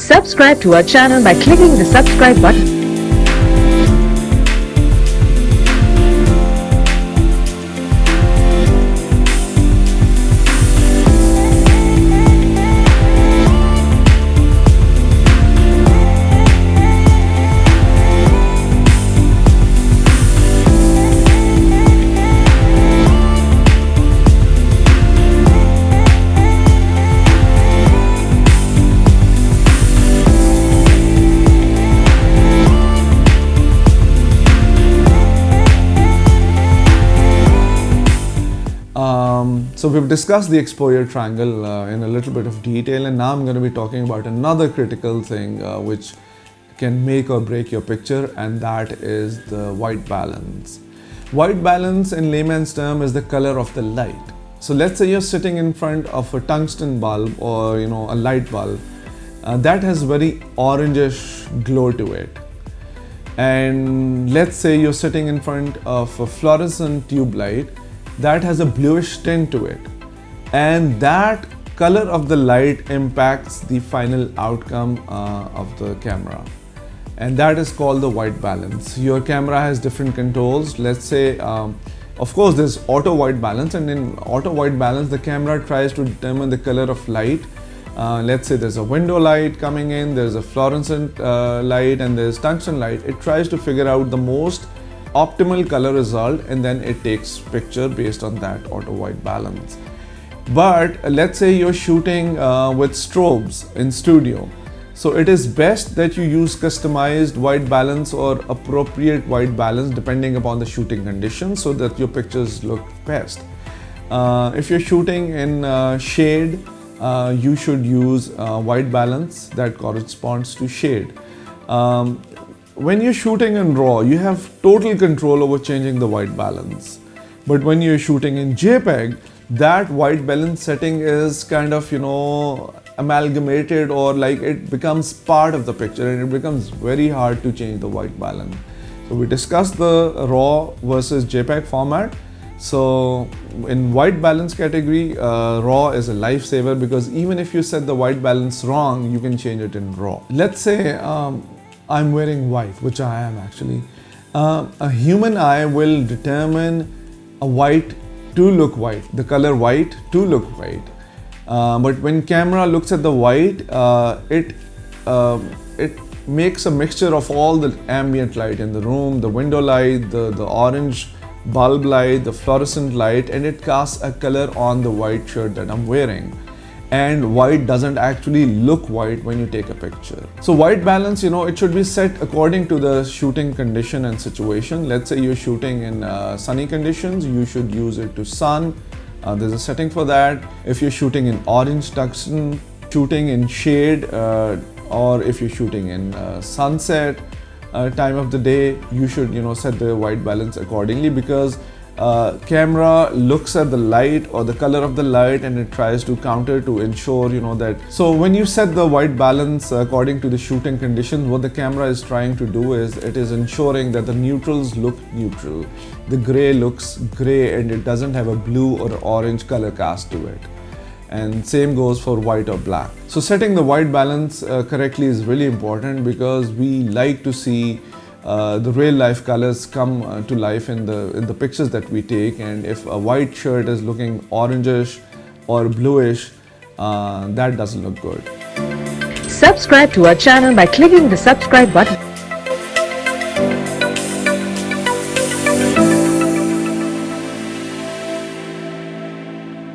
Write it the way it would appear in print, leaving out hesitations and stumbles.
Subscribe to our channel by clicking the subscribe button. So we've discussed the exposure triangle in a little bit of detail, and now I'm going to be talking about another critical thing which can make or break your picture, and that is the white balance. White balance in layman's term is the color of the light. So let's say you're sitting in front of a tungsten bulb or a light bulb that has very orangish glow to it. And let's say you're sitting in front of a fluorescent tube light that has a bluish tint to it, and that color of the light impacts the final outcome of the camera, and that is called the white balance. Your camera has different controls. Let's say of course there's auto white balance, and in auto white balance the camera tries to determine the color of light. Let's say there's a window light coming in, there's a fluorescent light, and there's tungsten light. It tries to figure out the most optimal color result, and then it takes picture based on that auto white balance. But let's say you're shooting with strobes in studio, so it is best that you use customized white balance or appropriate white balance depending upon the shooting conditions, so that your pictures look best. If you're shooting in shade, you should use white balance that corresponds to shade. When you're shooting in RAW, you have total control over changing the white balance. But when you're shooting in JPEG, that white balance setting is kind of, amalgamated, or like it becomes part of the picture, and it becomes very hard to change the white balance. So we discussed the RAW versus JPEG format. So in white balance category, RAW is a lifesaver, because even if you set the white balance wrong, you can change it in RAW. Let's say I'm wearing white, which I am actually. A human eye will determine a white to look white, the color white to look white. But when camera looks at the white, it makes a mixture of all the ambient light in the room, the window light, the orange bulb light, the fluorescent light, and it casts a color on the white shirt that I'm wearing. And white doesn't actually look white when you take a picture. So white balance, it should be set according to the shooting condition and situation. Let's say you're shooting in sunny conditions, you should use it to sun. There's a setting for that. If you're shooting in orange tungsten, shooting in shade, or if you're shooting in sunset time of the day, you should set the white balance accordingly, because camera looks at the light or the color of the light, and it tries to counter to ensure that. So when you set the white balance according to the shooting conditions, what the camera is trying to do is it is ensuring that the neutrals look neutral, the gray looks gray, and it doesn't have a blue or orange color cast to it. And same goes for white or black. So setting the white balance correctly is really important, because we like to see the real life colors come to life in the pictures that we take. And if a white shirt is looking orangish or bluish, that doesn't look good. Subscribe to our channel by clicking the subscribe button.